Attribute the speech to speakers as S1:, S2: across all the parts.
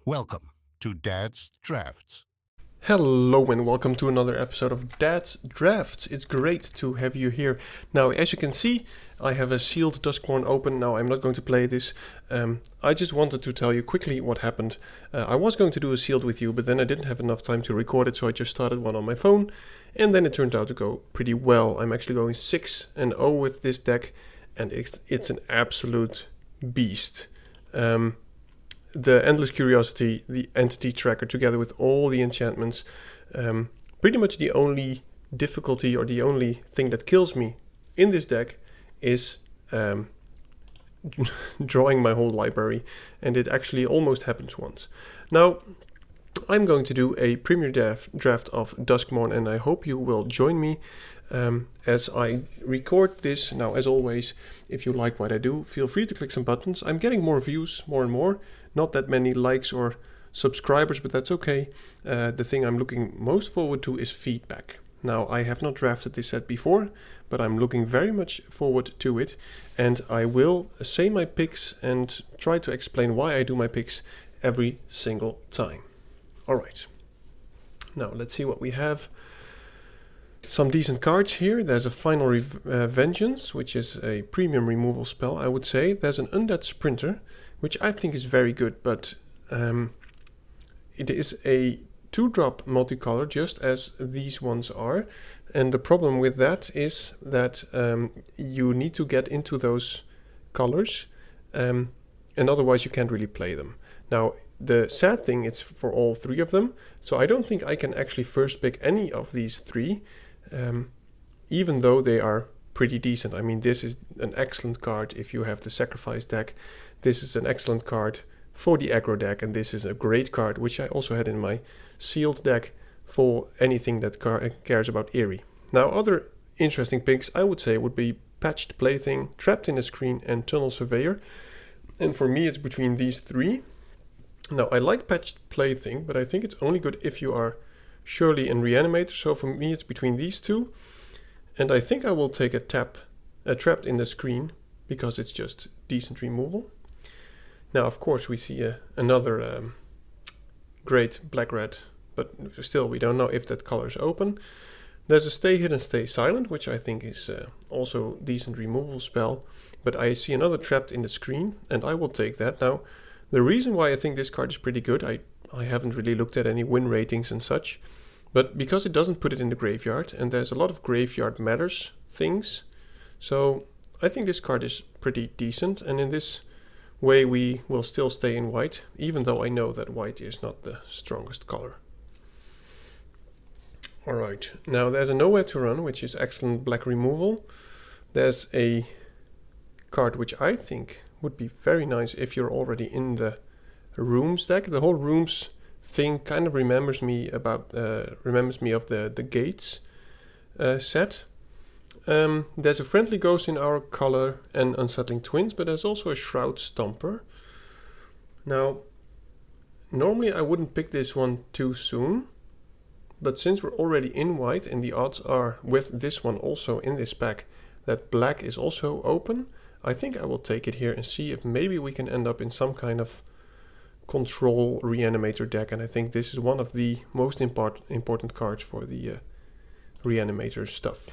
S1: Welcome to Dad's Drafts.
S2: Hello and welcome to another episode of Dad's Drafts. It's great to have you here. Now, as you can see, I have a sealed Duskmourne open. Now, I'm not going to play this. I just wanted to tell you quickly what happened. I was going to do a sealed with you, but then I didn't have enough time to record it, so I just started one on my phone. And then it turned out to go pretty well. I'm actually going 6-0 with this deck, and it's an absolute beast. The Endless Curiosity, the Entity Tracker, together with all the enchantments, pretty much the only difficulty or the only thing that kills me in this deck is drawing my whole library, and it actually almost happens once. Now, I'm going to do a premier draft of Duskmourne, and I hope you will join me as I record this. Now, as always, if you like what I do, feel free to click some buttons. I'm getting more views, more and more. Not that many likes or subscribers, but that's okay. The thing I'm looking most forward to is feedback. Now, I have not drafted this set before, but I'm looking very much forward to it. And I will say my picks and try to explain why I do my picks every single time. Alright. Now, let's see what we have. Some decent cards here. There's a Final Vengeance, which is a premium removal spell, I would say. There's an Undead Sprinter, which I think is very good, but it is a 2-drop multicolor, just as these ones are. And the problem with that is that you need to get into those colors, and otherwise you can't really play them. Now, the sad thing is for all three of them, so I don't think I can actually first pick any of these three, even though they are pretty decent. I mean, this is an excellent card if you have the Sacrifice deck. This is an excellent card for the aggro deck, and this is a great card, which I also had in my sealed deck for anything that cares about Eerie. Now, other interesting picks, I would say, would be Patched Plaything, Trapped in a Screen, and Tunnel Surveyor. And for me, it's between these three. Now, I like Patched Plaything, but I think it's only good if you are Shirley and Reanimator. So for me, it's between these two. And I think I will take a Trapped in the Screen, because it's just decent removal. Now, of course, we see another great black-red, but still we don't know if that color is open. There's a Stay Hidden, Stay Silent, which I think is also a decent removal spell, but I see another Trapped in the Screen, and I will take that. Now, the reason why I think this card is pretty good, I haven't really looked at any win ratings and such, but because it doesn't put it in the graveyard, and there's a lot of graveyard matters things, so I think this card is pretty decent, and in this way we will still stay in white, even though I know that white is not the strongest color. Alright, now there's a Nowhere to Run, which is excellent black removal. There's a card which I think would be very nice if you're already in the Rooms deck. The whole Rooms thing kind of reminds me of the Gates set. There's a Friendly Ghost in our color and Unsettling Twins, but there's also a Shroud Stomper. Now, normally I wouldn't pick this one too soon, but since we're already in white and the odds are with this one also in this pack that black is also open, I think I will take it here and see if maybe we can end up in some kind of control Reanimator deck, and I think this is one of the most important cards for the Reanimator stuff.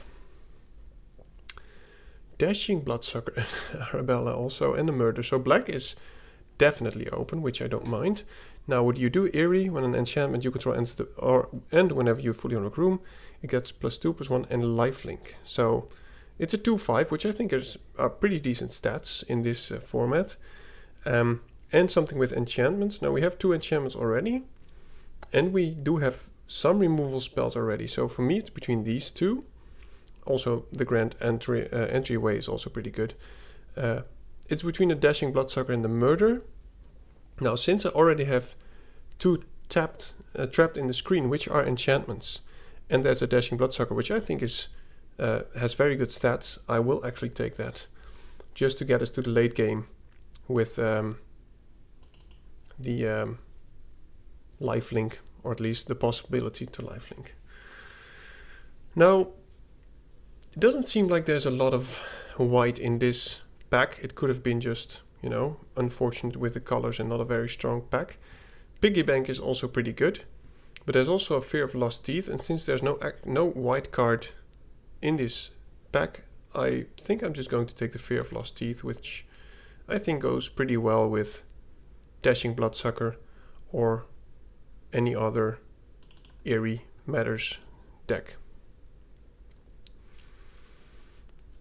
S2: Dashing Bloodsucker and Arabella also, and the Murder. So black is definitely open, which I don't mind. Now, would you do Eerie when an enchantment you control ends and whenever you fully unlock room, it gets +2/+1 and lifelink. So it's a 2/5, which I think are pretty decent stats in this format. And something with enchantments. Now, we have 2 enchantments already, and we do have some removal spells already. So for me, it's between these two. Also, the Grand Entryway is also pretty good. It's between the Dashing Bloodsucker and the Murder. Now, since I already have 2 Trapped in the Screen, which are enchantments, and there's a Dashing Bloodsucker, which I think is has very good stats, I will actually take that, just to get us to the late game with the lifelink, or at least the possibility to lifelink. Now, it doesn't seem like there's a lot of white in this pack. It could have been just, unfortunate with the colors and not a very strong pack. Piggy Bank is also pretty good, but there's also a Fear of Lost Teeth, and since there's no white card in this pack, I think I'm just going to take the Fear of Lost Teeth, which I think goes pretty well with Dashing Bloodsucker or any other Eerie Matters deck.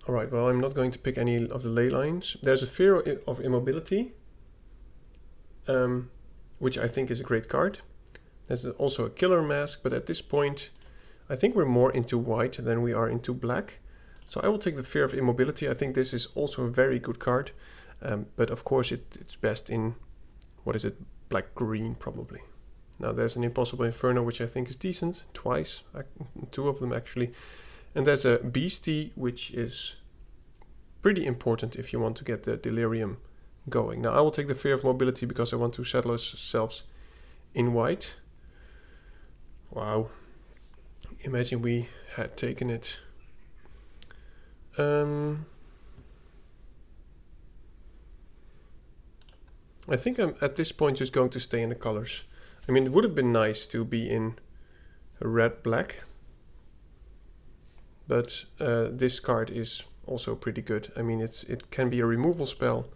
S2: Alright, well, I'm not going to pick any of the ley lines. There's a Fear of Immobility, which I think is a great card. There's also a Killer Mask, but at this point I think we're more into white than we are into black. So I will take the Fear of Immobility. I think this is also a very good card, but of course it's best in, what is it, black-green probably. Now there's an Impossible Inferno, which I think is decent, twice, two of them actually. And there's a Beastie, which is pretty important if you want to get the Delirium going. Now I will take the Fear of Mobility because I want to settle ourselves in white. Wow. Imagine we had taken it. I think I'm at this point just going to stay in the colors. I mean, it would have been nice to be in red-black, but this card is also pretty good. I mean, it can be a removal spell,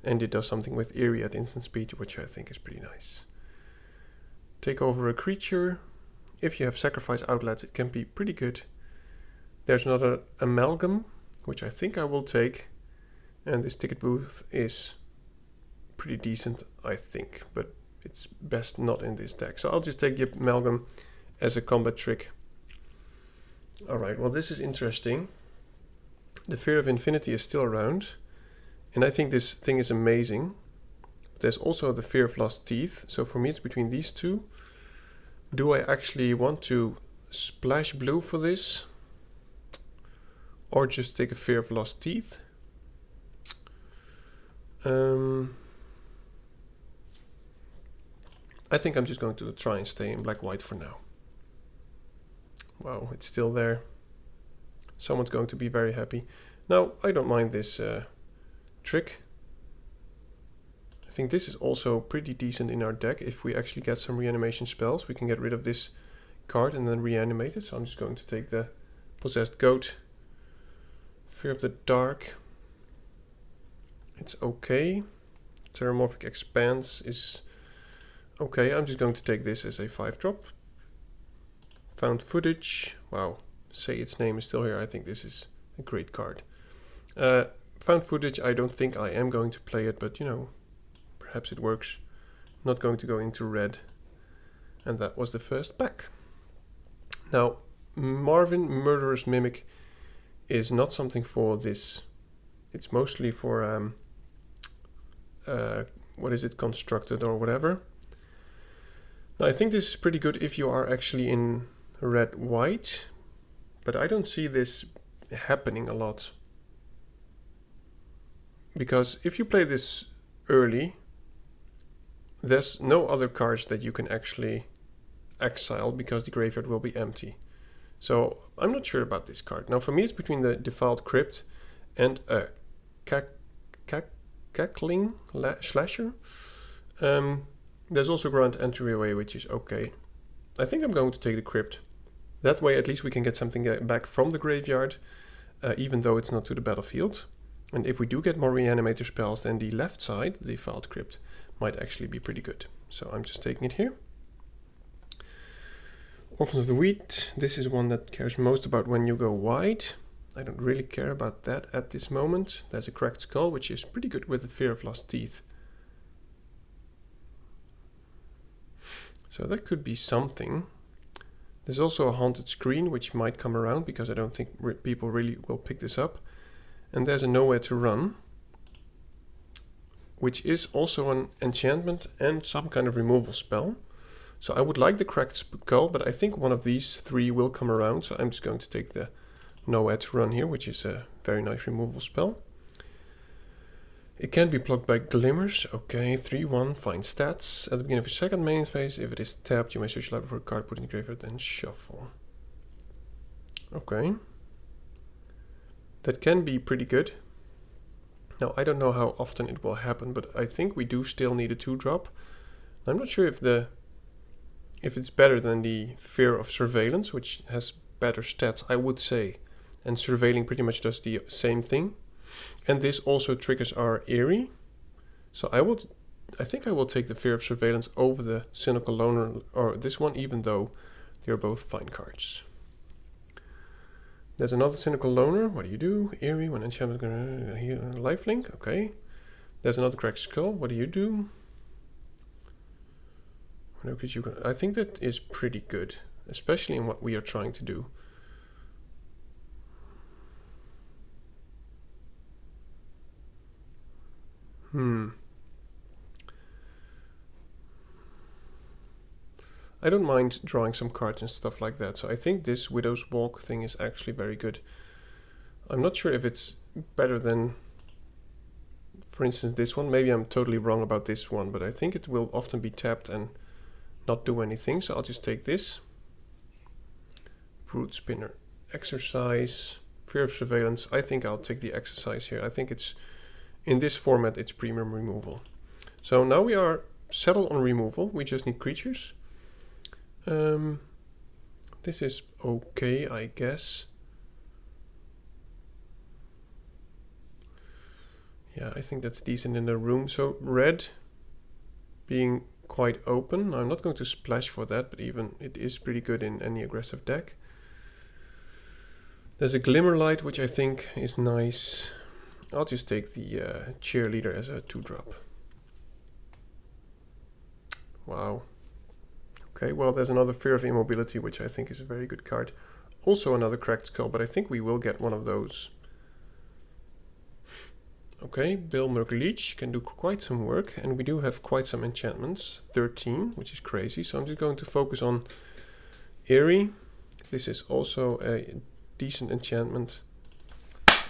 S2: and it does something with Eerie at instant speed, which I think is pretty nice. Take over a creature. If you have sacrifice outlets, it can be pretty good. There's another Amalgam, which I think I will take, and this ticket booth is pretty decent, I think, but it's best not in this deck. So I'll just take the Amalgam as a combat trick. Alright, well, this is interesting. The Fear of Infinity is still around, and I think this thing is amazing. There's also the Fear of Lost Teeth, so for me it's between these two. Do I actually want to splash blue for this, or just take a Fear of Lost Teeth? I think I'm just going to try and stay in black-white for now. Wow, it's still there. Someone's going to be very happy. Now, I don't mind this trick. I think this is also pretty decent in our deck. If we actually get some reanimation spells, we can get rid of this card and then reanimate it. So I'm just going to take the Possessed Goat. Fear of the Dark. It's okay. Terramorphic Expanse is okay. I'm just going to take this as a 5-drop. Found Footage. Wow. Say its name is still here. I think this is a great card. Found Footage. I don't think I am going to play it, but you know, perhaps it works. Not going to go into red. And that was the first pack. Now, Marvin, Murderous Mimic, is not something for this. It's mostly for, what is it, Constructed or whatever. Now, I think this is pretty good if you are actually in red-white, but I don't see this happening a lot. Because if you play this early, there's no other cards that you can actually exile because the graveyard will be empty. So I'm not sure about this card. Now for me it's between the Defiled Crypt and a Cackling Slasher. There's also Grant Entryway, which is okay. I think I'm going to take the Crypt. That way at least we can get something back from the graveyard, even though it's not to the battlefield. And if we do get more Reanimator spells, then the left side, the Defiled Crypt, might actually be pretty good. So I'm just taking it here. Orphans of the Wheat. This is one that cares most about when you go wide. I don't really care about that at this moment. There's a Cracked Skull, which is pretty good with the Fear of Lost Teeth. So that could be something. There's also a Haunted Screen, which might come around because I don't think people really will pick this up. And there's a Nowhere to Run, which is also an enchantment and some kind of removal spell. So I would like the Cracked Skull, but I think one of these three will come around. So I'm just going to take the Nowhere to Run here, which is a very nice removal spell. It can be blocked by Glimmers. Okay, 3-1, find stats. At the beginning of your second main phase, if it is tapped, you may search library for a card, put in the graveyard, then shuffle. Okay. That can be pretty good. Now, I don't know how often it will happen, but I think we do still need a 2-drop. I'm not sure if the if it's better than the Fear of Surveillance, which has better stats, I would say, and Surveilling pretty much does the same thing. And this also triggers our Eerie. So I think I will take the Fear of Surveillance over the Cynical Loner, or this one, even though they're both fine cards. There's another Cynical Loner. What do you do? Eerie, when enchantment gonna heal lifelink. Okay. There's another Cracked Skull. What do you do? I think that is pretty good, especially in what we are trying to do. I don't mind drawing some cards and stuff like that, so I think this Widow's Walk thing is actually very good. I'm not sure if it's better than, for instance, this one. Maybe I'm totally wrong about this one, but I think it will often be tapped and not do anything, so I'll just take this. Brood Spinner, Exercise, Fear of Surveillance. I think I'll take the Exercise here. I think it's, in this format, it's premium removal. So now we are settled on removal. We just need creatures. This is okay, I guess. Yeah, I think that's decent in the room. So red being quite open. I'm not going to splash for that, but even it is pretty good in any aggressive deck. There's a Glimmerlight, which I think is nice. I'll just take the Cheerleader as a 2-drop. Wow. Okay, well, there's another Fear of Immobility, which I think is a very good card. Also another Cracked Skull, but I think we will get one of those. Okay, Bill Merkleach can do quite some work, and we do have quite some enchantments. 13, which is crazy, so I'm just going to focus on Eerie. This is also a decent enchantment.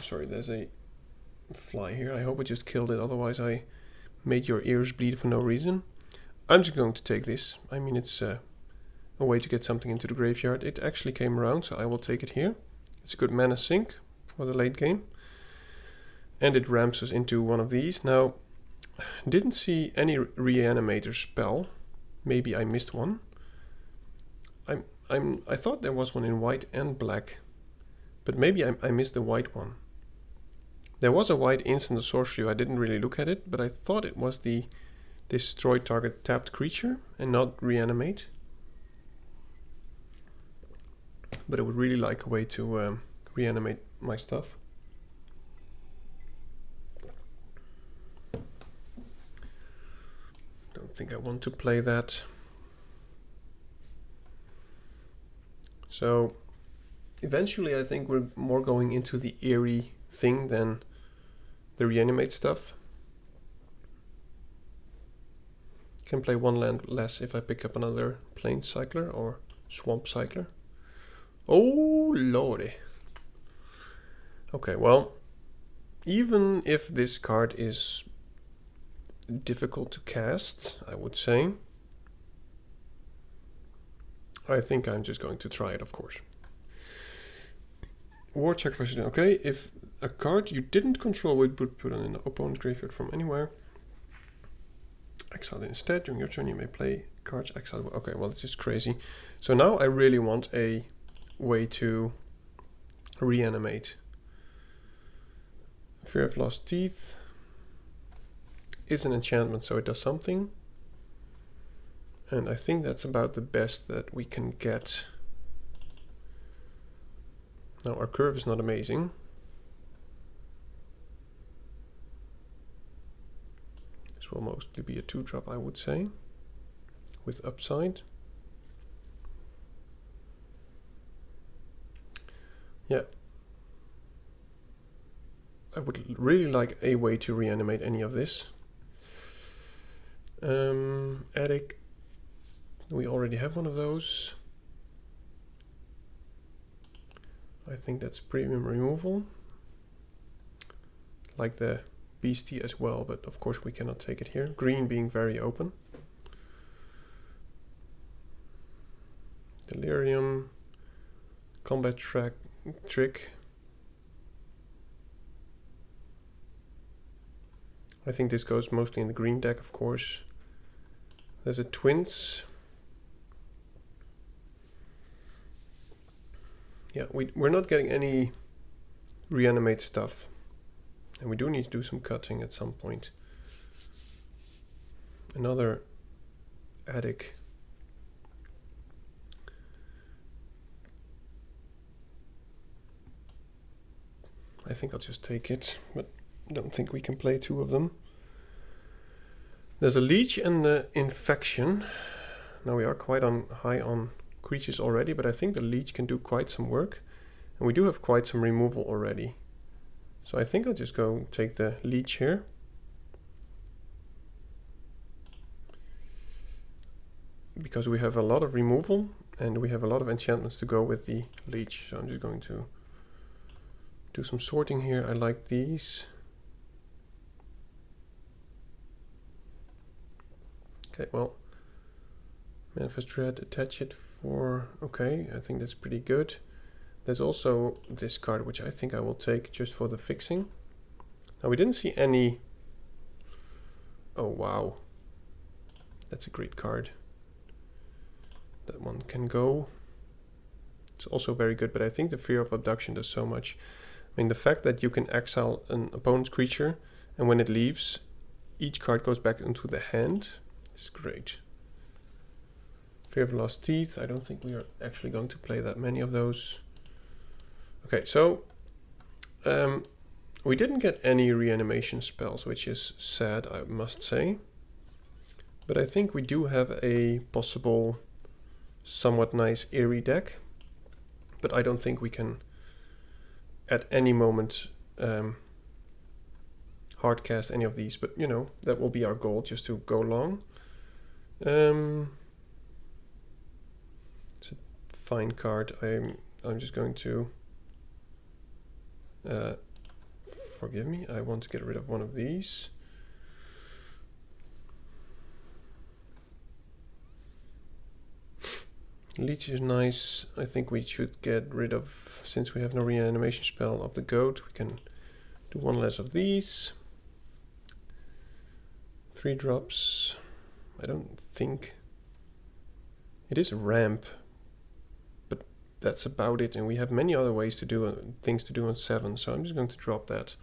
S2: Sorry, there's a fly here. I hope I just killed it, otherwise I made your ears bleed for no reason. I'm just going to take this. I mean, it's a way to get something into the graveyard. It actually came around, so I will take it here. It's a good mana sink for the late game. And it ramps us into one of these. Now, didn't see any Reanimator spell. Maybe I missed one. I thought there was one in white and black, but maybe I missed the white one. There was a white instant sorcery. I didn't really look at it, but I thought it was the destroy target tapped creature and not reanimate. But I would really like a way to reanimate my stuff. Don't think I want to play that. So eventually I think we're more going into the Eerie thing than the reanimate stuff. Can play one land less if I pick up another Plain Cycler or Swamp Cycler. Oh lordy. Okay, well, even if this card is difficult to cast, I would say, I think I'm just going to try it, of course. War Sacrifice. Okay, if a card you didn't control would put on an opponent's graveyard from anywhere, exile it instead. During your turn you may play cards exile. Okay, well, it's just crazy. So now I really want a way to reanimate. Fear of Lost Teeth is an enchantment, so it does something. And I think that's about the best that we can get. Now our curve is not amazing. This will mostly be a 2-drop, I would say, with upside. Yeah. I would really like a way to reanimate any of this. Attic. We already have one of those. I think that's premium removal. Like the Beastie as well, but of course we cannot take it here. Green being very open. Delirium. Combat trick. I think this goes mostly in the green deck, of course. There's a Twins. Yeah, we're not getting any reanimate stuff. And we do need to do some cutting at some point. Another attic. I think I'll just take it, but I don't think we can play two of them. There's a leech and the infection. Now we are quite high on creatures already, but I think the leech can do quite some work. And we do have quite some removal already. So I think I'll just go take the leech here. Because we have a lot of removal and we have a lot of enchantments to go with the leech. So I'm just going to do some sorting here. I like these. Okay, well, Manifest Dread, attach it for, okay, I think that's pretty good. There's also this card, which I think I will take just for the fixing. Now we didn't see any, oh wow, that's a great card. That one can go. It's also very good, but I think the Fear of Abduction does so much. I mean, the fact that you can exile an opponent's creature, and when it leaves, each card goes back into the hand is great. Fear of Lost Teeth, I don't think we are actually going to play that many of those. Okay, so we didn't get any reanimation spells, which is sad, I must say. But I think we do have a possible somewhat nice eerie deck. But I don't think we can at any moment hardcast any of these. But you know, that will be our goal, just to go long. It's a fine card. I'm just going to forgive me, I want to get rid of one of these. Leech is nice. I think we should get rid of, since we have no reanimation spell, of the goat. We can do one less of these. 3 drops. I don't think it is a ramp, but that's about it. And we have many other ways to do things to do on 7, so I'm just going to drop that.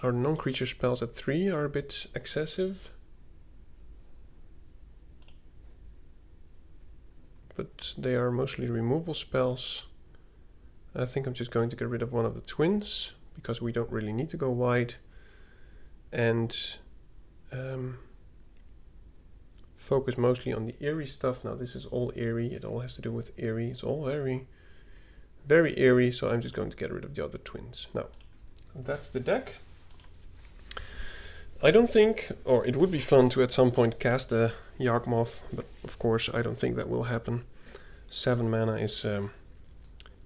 S2: Our non-creature spells at 3 are a bit excessive. But they are mostly removal spells. I think I'm just going to get rid of one of the twins, because we don't really need to go wide. And focus mostly on the eerie stuff. Now this is all eerie, it all has to do with eerie. It's all very, very eerie, so I'm just going to get rid of the other twins. Now, that's the deck. I don't think, or it would be fun to at some point cast a Valgamoth, but of course I don't think that will happen. 7 mana is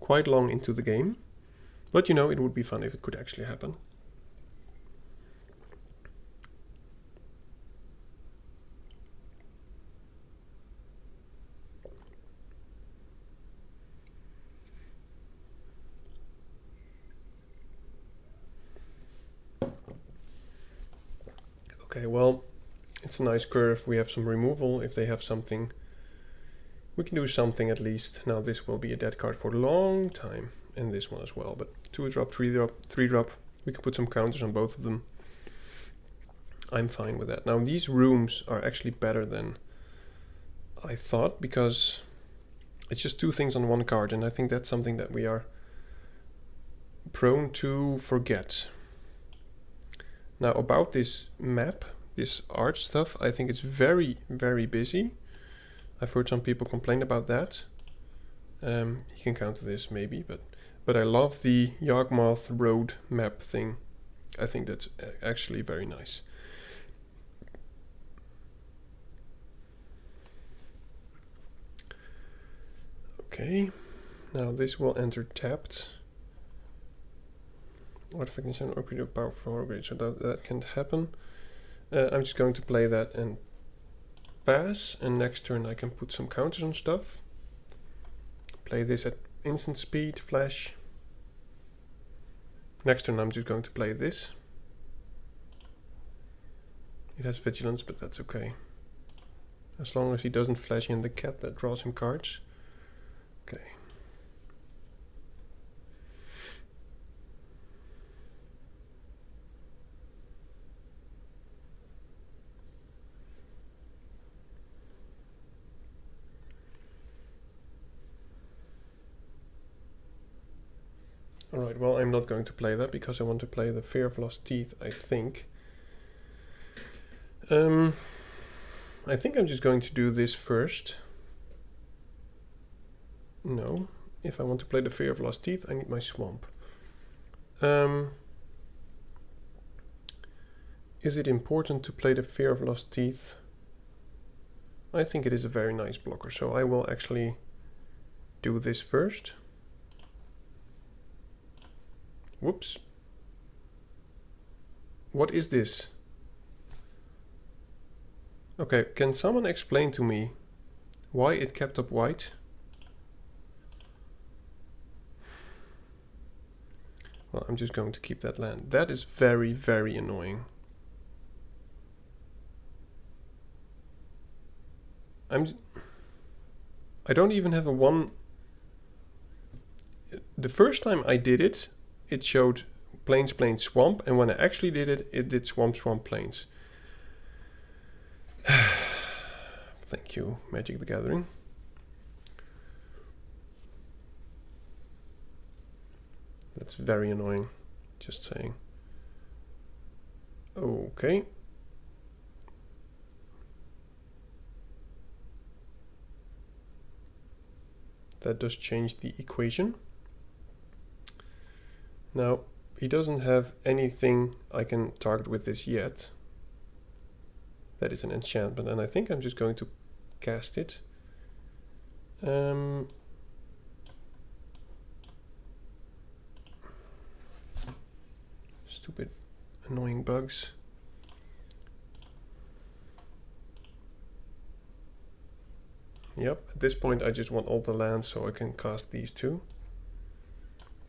S2: quite long into the game, but you know, it would be fun if it could actually happen. Okay, well, it's a nice curve. We have some removal. If they have something, we can do something at least. Now this will be a dead card for a long time, and this one as well. But 2-drop, 3-drop, 3-drop. We can put some counters on both of them. I'm fine with that. Now these rooms are actually better than I thought, because it's just 2 things on 1 card, and I think that's something that we are prone to forget. Now about this map, this art stuff, I think it's very, very busy. I've heard some people complain about that. You can counter this maybe, but I love the Valgamoth road map thing. I think that's actually very nice. Okay, now this will enter tapped. Artifact enchantment or create power for upgrade, so that can't happen. I'm just going to play that and pass, and next turn I can put some counters on stuff. Play this at instant speed, flash. Next turn I'm just going to play this. It has vigilance, but that's okay. As long as he doesn't flash in the cat that draws him cards. Okay. Alright, well, I'm not going to play that because I want to play the Fear of Lost Teeth, I think. I think I'm just going to do this first. No, if I want to play the Fear of Lost Teeth, I need my swamp. Is it important to play the Fear of Lost Teeth? I think it is a very nice blocker, so I will actually do this first. Whoops. What is this? Okay, can someone explain to me why it kept up white? Well, I'm just going to keep that land. That is very, very annoying. I don't even have a one. The first time I did it, it showed plains, plains, swamp, and when I actually did it, it did swamp, swamp, plains. Thank you, Magic the Gathering. That's very annoying, just saying. Okay. That does change the equation. Now, he doesn't have anything I can target with this yet. That is an enchantment, and I think I'm just going to cast it. Stupid, annoying bugs. Yep, at this point I just want all the lands so I can cast these two.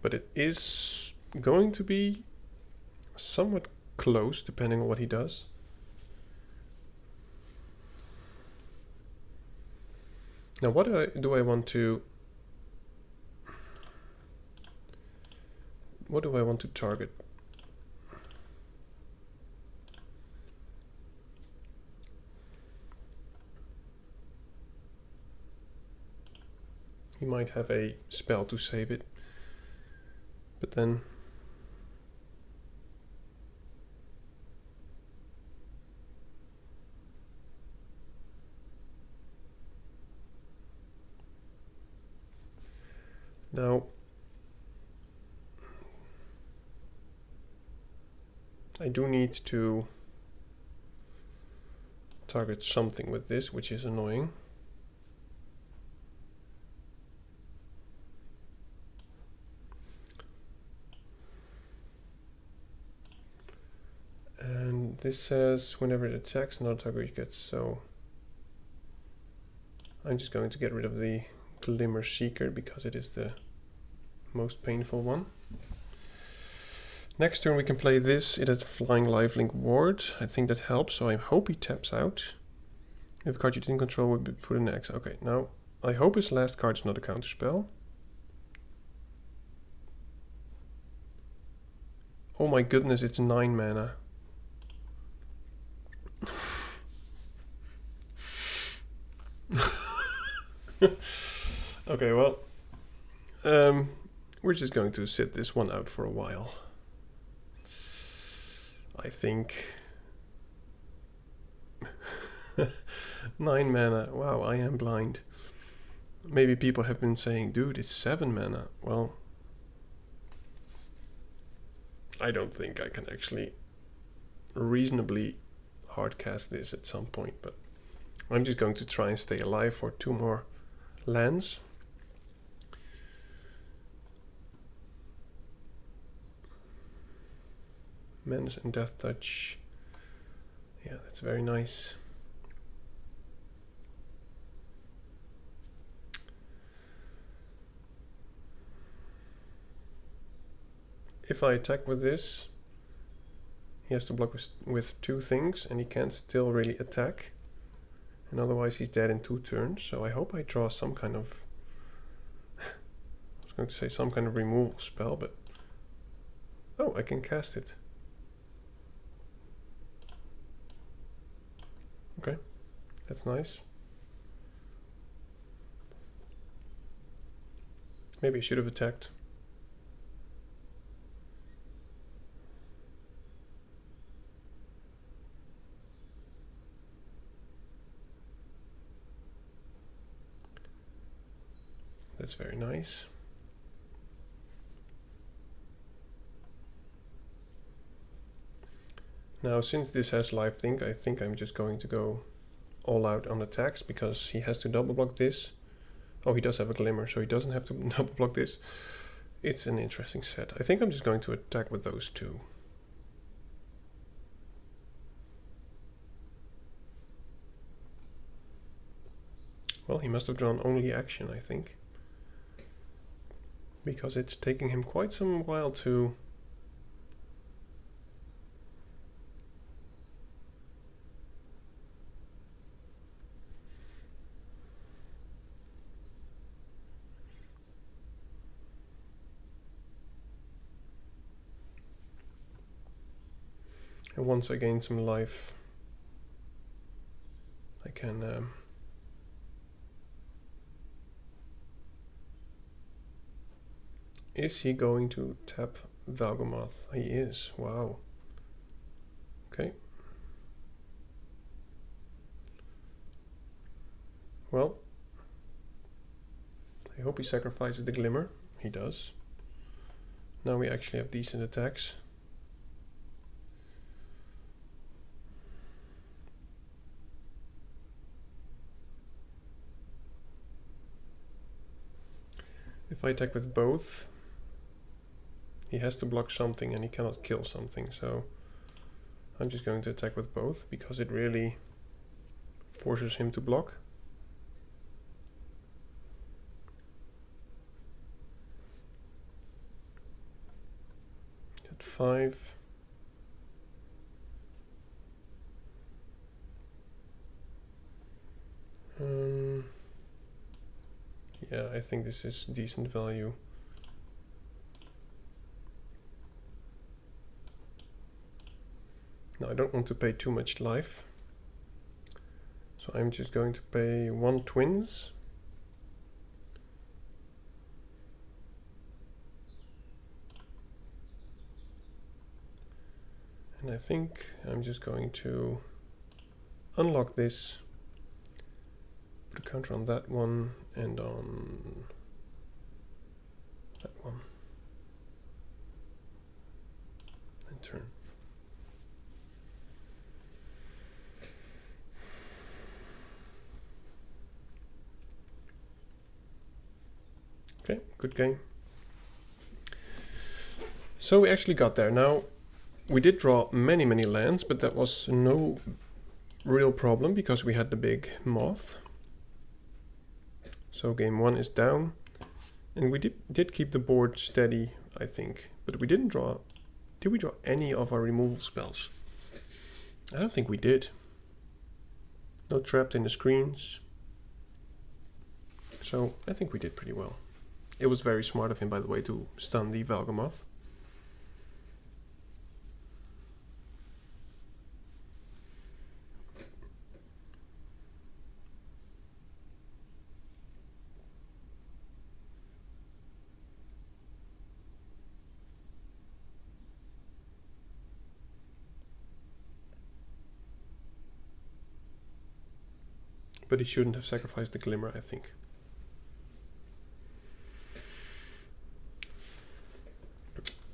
S2: But it is going to be somewhat close depending on what he does. Now what do I want to... What do I want to target? He might have a spell to save it, but then now I do need to target something with this, which is annoying. And this says whenever it attacks, another target gets, so I'm just going to get rid of the Glimmer Seeker because it is the most painful one. Next turn we can play this. It has Flying Lifelink Ward. I think that helps, so I hope he taps out. If a card you didn't control would be put in X. Okay, now I hope his last card is not a counterspell. Oh my goodness, it's 9 mana. Okay, well, we're just going to sit this one out for a while. I think 9 mana. Wow, I am blind. Maybe people have been saying, dude, it's 7 mana. Well, I don't think I can actually reasonably hardcast this at some point, but I'm just going to try and stay alive for 2 more lands. Menace and Death Touch. Yeah, that's very nice. If I attack with this, he has to block with 2 things, and he can't still really attack. And otherwise he's dead in 2 turns, so I hope I draw some kind of... I was going to say some kind of removal spell, but... Oh, I can cast it. Okay, that's nice. Maybe I should have attacked. That's very nice. Now, since this has lifelink, I think I'm just going to go all out on attacks, because he has to double block this. Oh, he does have a glimmer, so he doesn't have to double block this. It's an interesting set. I think I'm just going to attack with those two. Well, he must have drawn only action, I think. Because it's taking him quite some while to... And once I gain some life, I can... Is he going to tap Valgamoth? He is. Wow. Okay. Well, I hope he sacrifices the glimmer. He does. Now we actually have decent attacks. If I attack with both, he has to block something and he cannot kill something, so I'm just going to attack with both because it really forces him to block. At 5. Yeah, I think this is decent value. Now I don't want to pay too much life, so I'm just going to pay 1 twins. And I think I'm just going to unlock this, put a counter on that one and on that one, and turn. Okay, good game. So we actually got there. Now, we did draw many lands, but that was no real problem because we had the big moth. So game 1 is down, and we did keep the board steady, I think, but we didn't draw... Did we draw any of our removal spells? I don't think we did. No trapped in the screens. So I think we did pretty well. It was very smart of him, by the way, to stun the Valgamoth. But he shouldn't have sacrificed the glimmer, I think.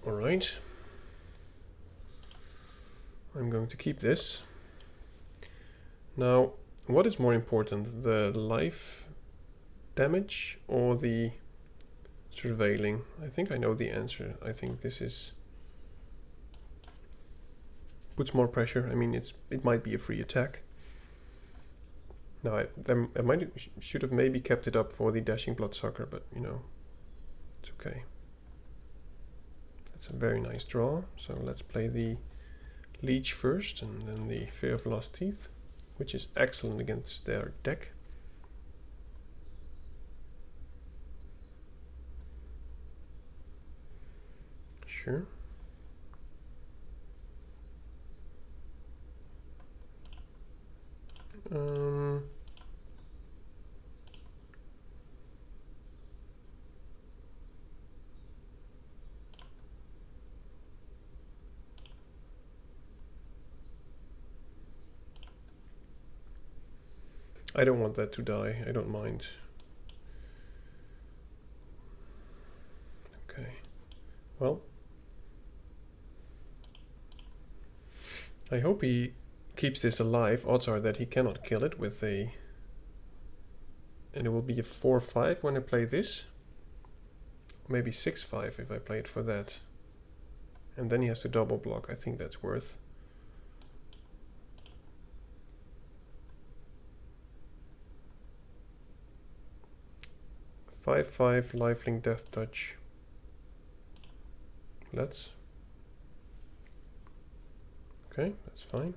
S2: Alright. I'm going to keep this. Now, what is more important, the life damage or the surveilling? I think I know the answer. I think this is... puts more pressure. I mean, it might be a free attack. Now, I should have maybe kept it up for the Dashing Bloodsucker, but you know, it's okay. That's a very nice draw. So let's play the Leech first and then the Fear of Lost Teeth. which is excellent against their deck. Sure. I don't want that to die. I don't mind. Okay. Well, I hope he keeps this alive. Odds are that he cannot kill it with a... And it will be a 4-5 when I play this. Maybe 6-5 if I play it for that. And then he has to double block. I think that's worth. Five, lifelink, death touch. Let's. Okay, that's fine.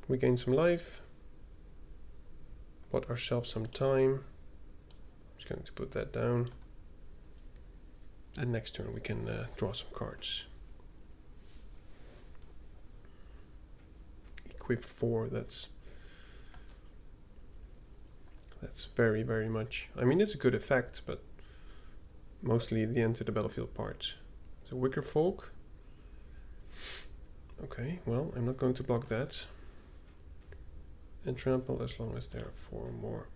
S2: We gain some life. Bought ourselves some time. I'm just going to put that down. And next turn we can draw some cards. Equip 4, that's very, very much. I mean, it's a good effect, but mostly the enter the battlefield part. So Wicker Folk. Okay, well, I'm not going to block that. And trample as long as there are 4 more.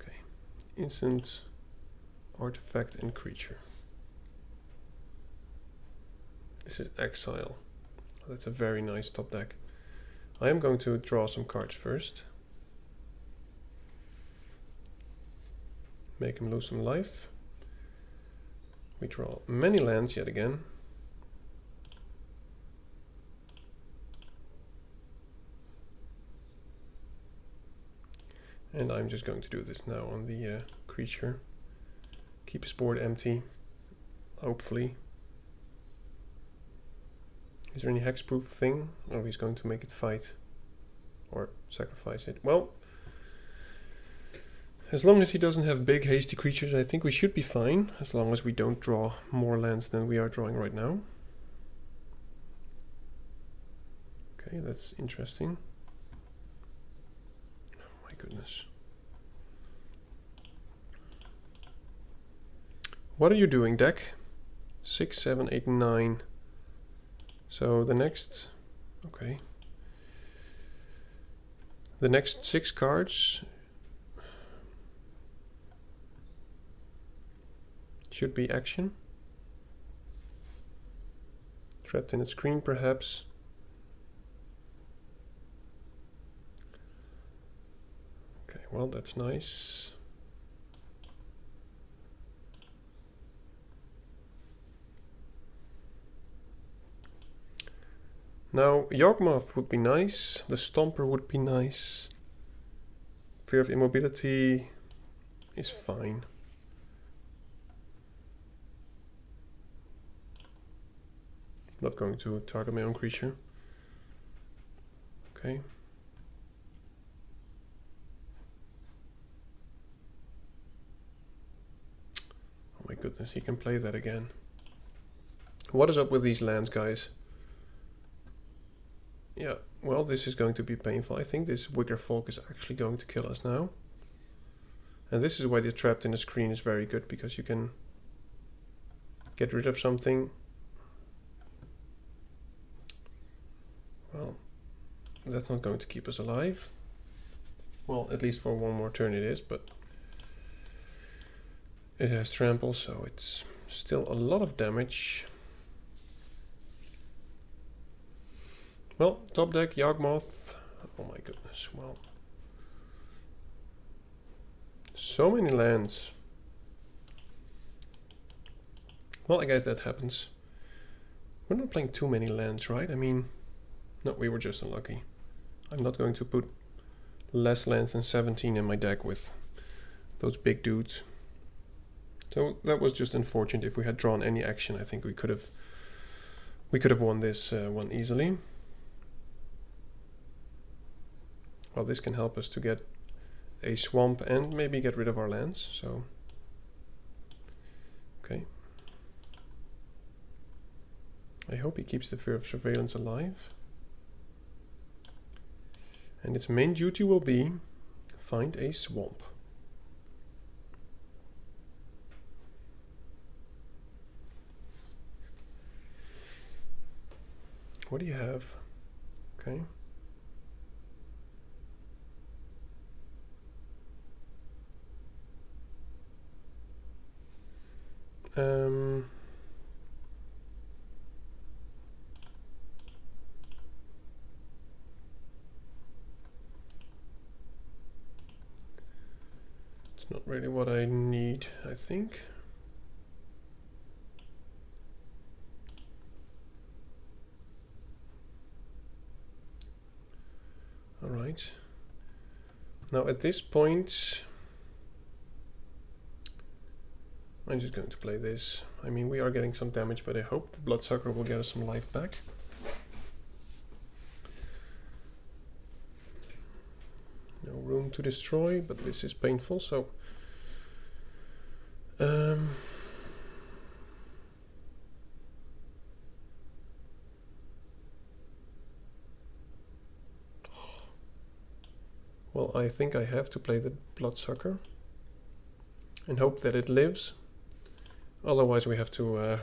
S2: Okay, instant, artifact, and creature. This is Exile. That's a very nice top deck. I am going to draw some cards first. Make him lose some life. We draw many lands yet again. And I'm just going to do this now on the creature. Keep his board empty, hopefully. Is there any hexproof thing? Oh, he's going to make it fight. Or sacrifice it. Well, as long as he doesn't have big hasty creatures, I think we should be fine. As long as we don't draw more lands than we are drawing right now. Okay, that's interesting. Oh my goodness. What are you doing, deck? 6, 7, 8, 9. So the next... Okay. The next 6 cards should be action. Trapped in its screen, perhaps. Okay, well, that's nice. Now, Valgamoth would be nice. The Stomper would be nice. Fear of Immobility is fine. Not going to target my own creature. Okay. Oh my goodness, he can play that again. What is up with these lands, guys? Yeah, well, this is going to be painful. I think this Wicker Folk is actually going to kill us now. And this is why the Trapped in the Screen is very good, because you can get rid of something. Well, that's not going to keep us alive. Well, at least for one more turn it is, but it has trample, so it's still a lot of damage. Well, top deck, Valgamoth. Oh my goodness, well. So many lands. Well, I guess that happens. We're not playing too many lands, right? I mean, no, we were just unlucky. I'm not going to put less lands than 17 in my deck with those big dudes. So that was just unfortunate. If we had drawn any action, I think we could have We could have won this one easily. Well, this can help us to get a swamp and maybe get rid of our lands, so... Okay. I hope he keeps the Fear of Surveillance alive. And its main duty will be find a swamp. What do you have? Okay. It's not really what I need, I think. All right. Now at this point, I'm just going to play this. I mean, we are getting some damage, but I hope the Bloodsucker will get us some life back. No room to destroy, but this is painful, so... Well, I think I have to play the Bloodsucker and hope that it lives. Otherwise we have to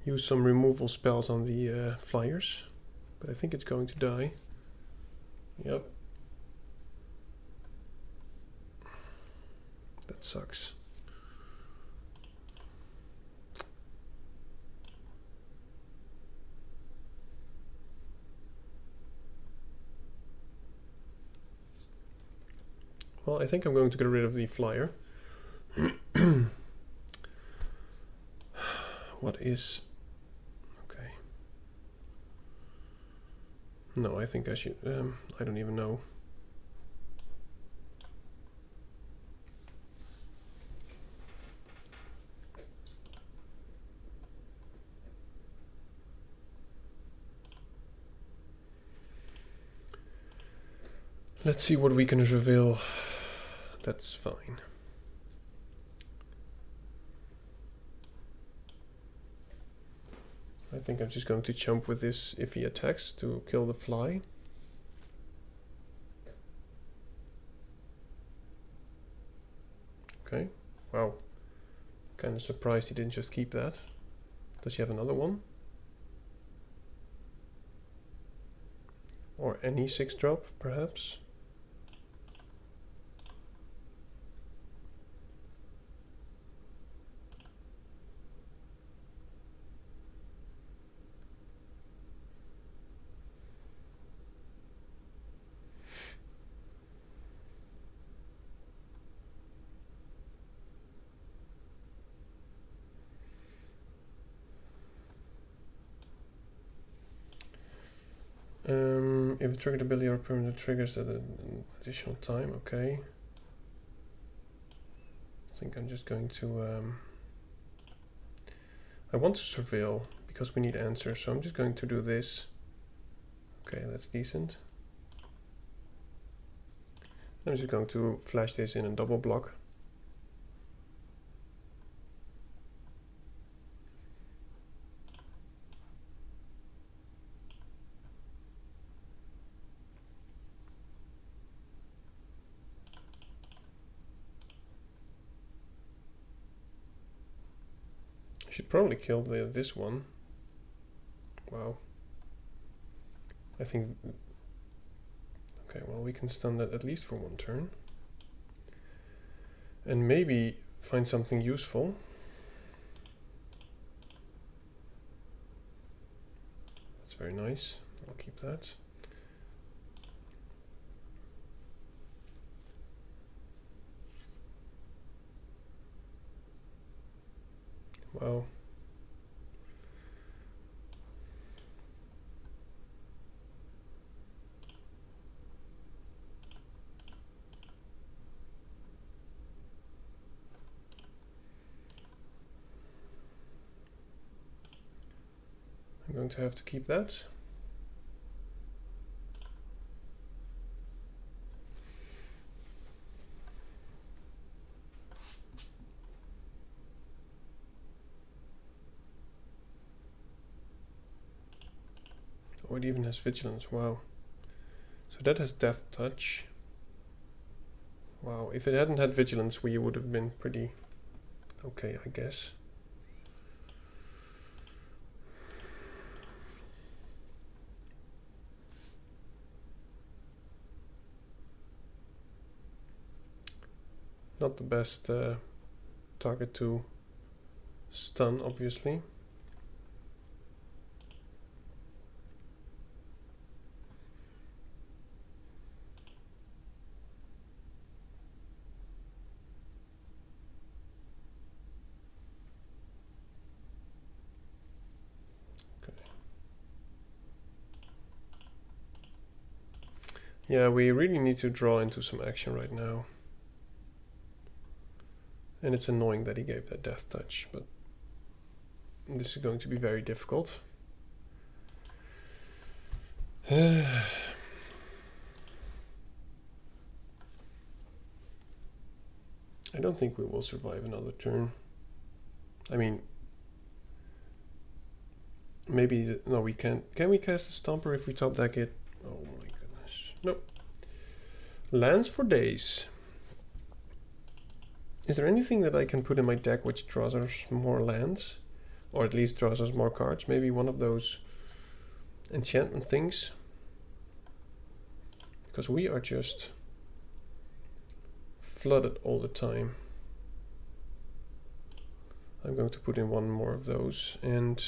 S2: use some removal spells on the flyers. But I think it's going to die. Yep. That sucks. Well, I think I'm going to get rid of the flyer. What is... Okay. No, I think I should... I don't even know. Let's see what we can reveal. That's fine. I think I'm just going to jump with this if he attacks to kill the fly. Okay, wow. Kind of surprised he didn't just keep that. Does he have another one? Or any 6-drop, perhaps? If a triggered ability or permanent triggers at an additional time, okay. I think I'm just going to... I want to surveil because we need answers, so I'm just going to do this. Okay, that's decent. I'm just going to flash this in and double block. I should probably kill this one. Wow. I think... Okay, well, we can stun that at least for one turn. And maybe find something useful. That's very nice. I'll keep that. Wow. I'm going to have to keep that. Oh, it even has vigilance, wow. So that has death touch. Wow, if it hadn't had vigilance, we would have been pretty okay, I guess. Not the best target to stun, obviously. Yeah, we really need to draw into some action right now. And it's annoying that he gave that death touch, but this is going to be very difficult. I don't think we will survive another turn. I mean, maybe, no, we can't. Can we cast a Stomper if we top deck it? Oh my goodness. Nope. Lands for days. Is there anything that I can put in my deck which draws us more lands? Or at least draws us more cards? Maybe one of those enchantment things? Because we are just flooded all the time. I'm going to put in one more of those, and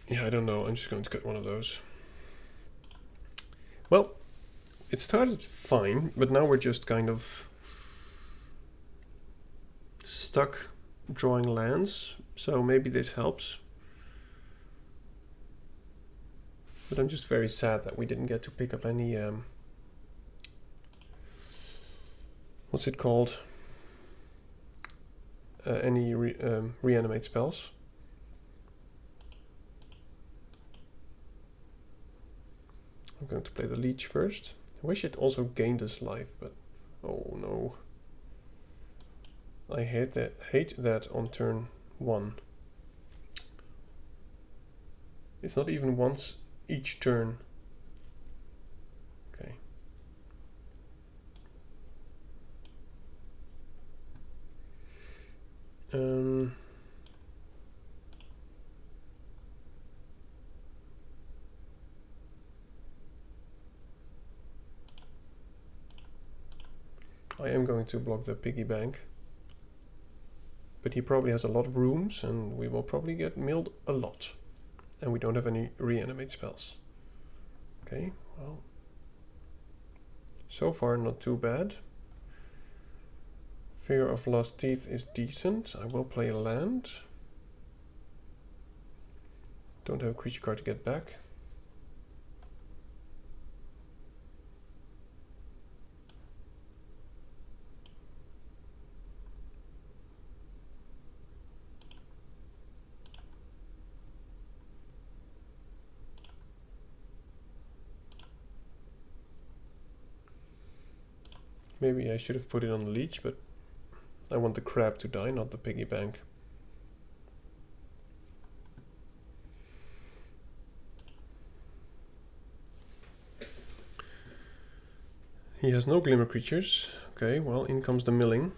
S2: yeah, I don't know. I'm just going to cut one of those. Well, it started fine, but now we're just kind of stuck drawing lands, so maybe this helps. But I'm just very sad that we didn't get to pick up any what's it called? Any reanimate spells. I'm going to play the Leech first. I wish it also gained us life, but oh no. I hate that on turn 1. It's not even once each turn. Okay. I am going to block the piggy bank. But he probably has a lot of rooms, and we will probably get milled a lot. And we don't have any reanimate spells. Okay, well. So far, not too bad. Fear of Lost Teeth is decent. I will play a land. Don't have a creature card to get back. Maybe I should have put it on the leech, but I want the crab to die, not the piggy bank. He has no glimmer creatures. Okay, well, in comes the milling.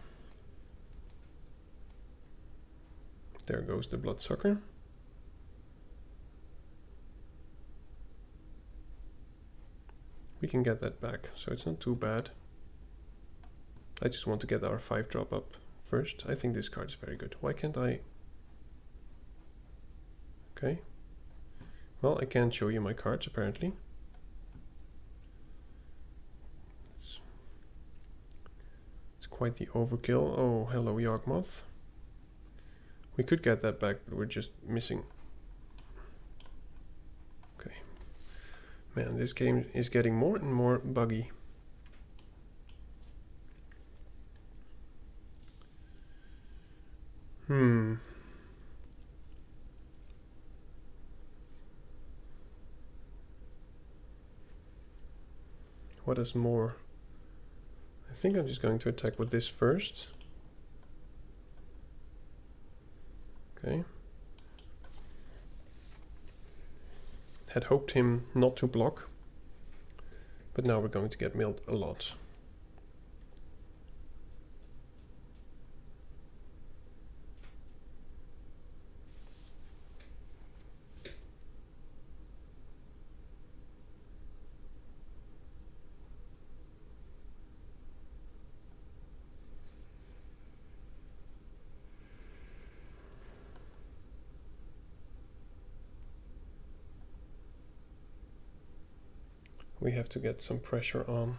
S2: There goes the bloodsucker. We can get that back, so it's not too bad. I just want to get our 5-drop up first. I think this card is very good. Why can't I? Okay. Well, I can't show you my cards, apparently. It's quite the overkill. Oh, hello, Valgamoth. We could get that back, but we're just missing. Okay. Man, this game is getting more and more buggy. What is more? I think I'm just going to attack with this first. Okay. Had hoped him not to block, but now we're going to get milled a lot. We have to get some pressure on.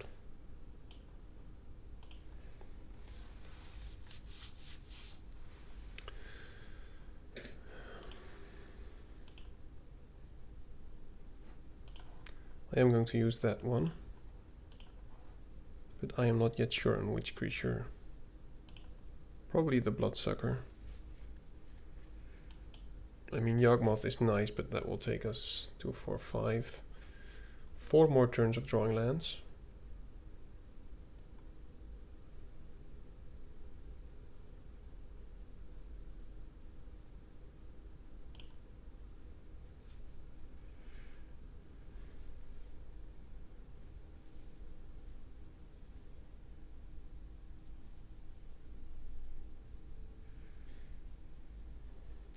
S2: I am going to use that one, but I am not yet sure on which creature. Probably the Bloodsucker. I mean, Yawgmoth is nice, but that will take us 2, 4, 5. 4 more turns of drawing lands.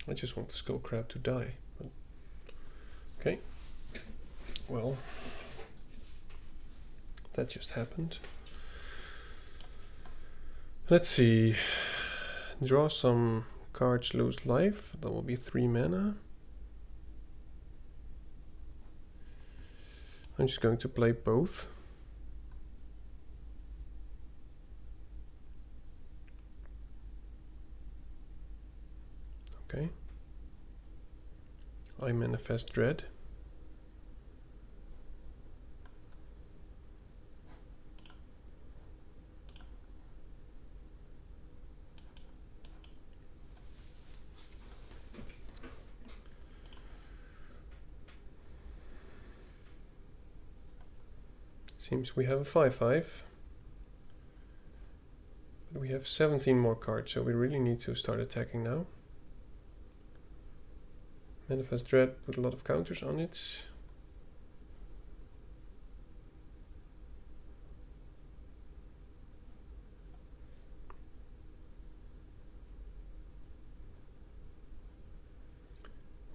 S2: I just want the Skull Crab to die. Okay. Well, that just happened. Let's see. Draw some cards, lose life. That will be 3 mana. I'm just going to play both. Okay. I manifest dread. Seems we have a 5/5. But we have 17 more cards, so we really need to start attacking now. Manifest Dread, put a lot of counters on it.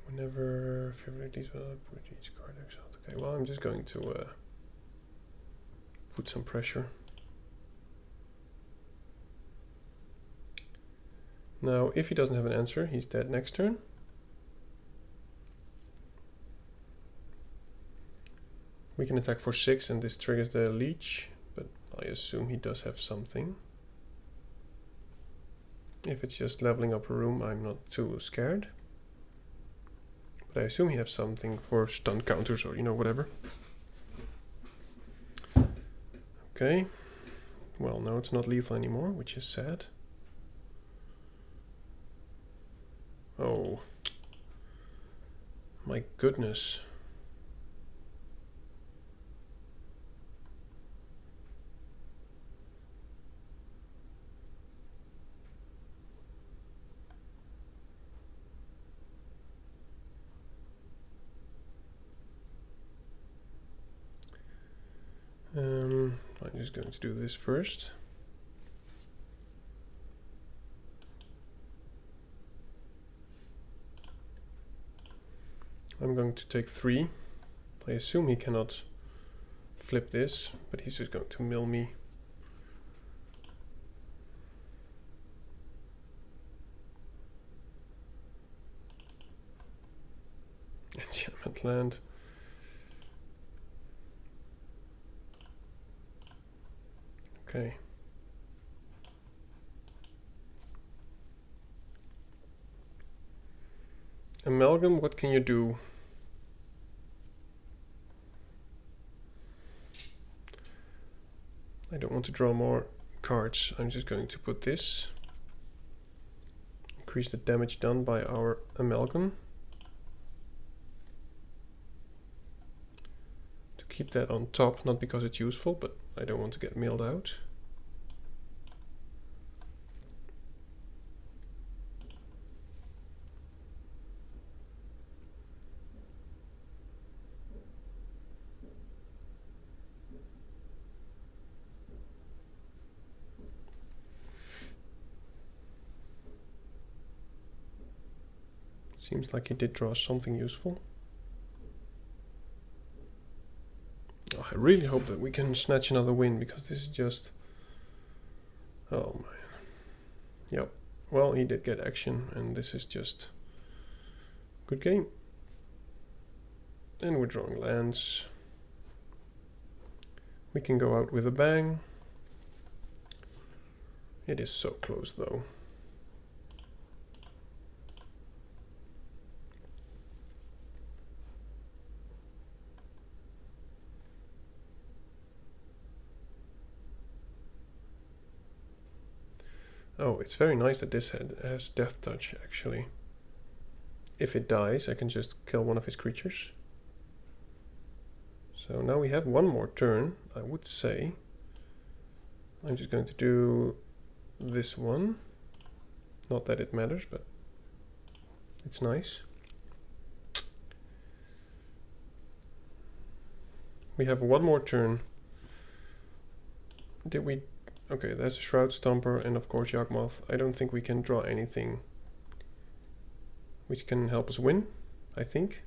S2: Whenever favorite leads, put each card exiled. Okay, well, I'm just going to put some pressure. Now, if he doesn't have an answer, he's dead next turn. We can attack for 6 and this triggers the leech, but I assume he does have something. If it's just leveling up a room, I'm not too scared. But I assume he has something for stun counters or, you know, whatever. Okay. Well, now it's not lethal anymore, which is sad. Oh. My goodness. I'm just going to do this first. I'm going to take 3. I assume he cannot flip this, but he's just going to mill me. Enchantment land. Okay. Amalgam, what can you do? I don't want to draw more cards. I'm just going to put this. Increase the damage done by our Amalgam. To keep that on top, not because it's useful, but I don't want to get milled out. Seems like he did draw something useful. Oh, I really hope that we can snatch another win, because this is just... Oh man. Yep. Well, he did get action, and this is just... Good game. And we're drawing lands. We can go out with a bang. It is so close though. Oh, it's very nice that this has Death Touch, actually. If it dies, I can just kill one of his creatures. So now we have one more turn, I would say. I'm just going to do this one. Not that it matters, but it's nice. We have one more turn. Did we... Okay, there's a Shroud Stomper and of course Yawgmoth. I don't think we can draw anything which can help us win, I think.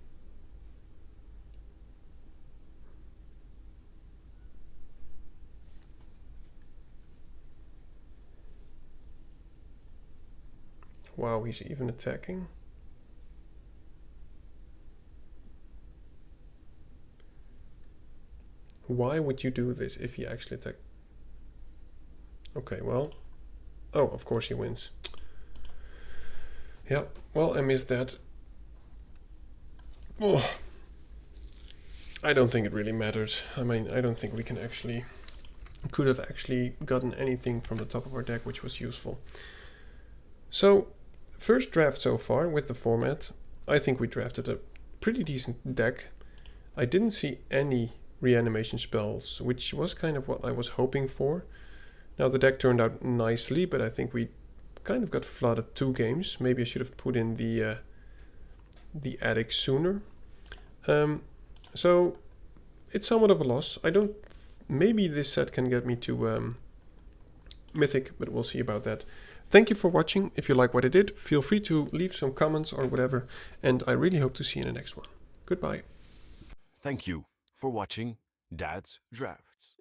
S2: Wow, he's even attacking. Why would you do this if he actually attacked? Okay, well... Oh, of course he wins. Yeah, well, I missed that. Oh. I don't think it really matters. I mean, I don't think we can actually... Could have actually gotten anything from the top of our deck which was useful. So, first draft so far with the format. I think we drafted a pretty decent deck. I didn't see any reanimation spells, which was kind of what I was hoping for. Now the deck turned out nicely, but I think we kind of got flooded 2 games. Maybe I should have put in the attic sooner. So it's somewhat of a loss. I don't... Maybe this set can get me to Mythic, but we'll see about that. Thank you for watching. If you like what I did, feel free to leave some comments or whatever, and I really hope to see you in the next one. Goodbye.
S3: Thank you for watching Dad's Drafts.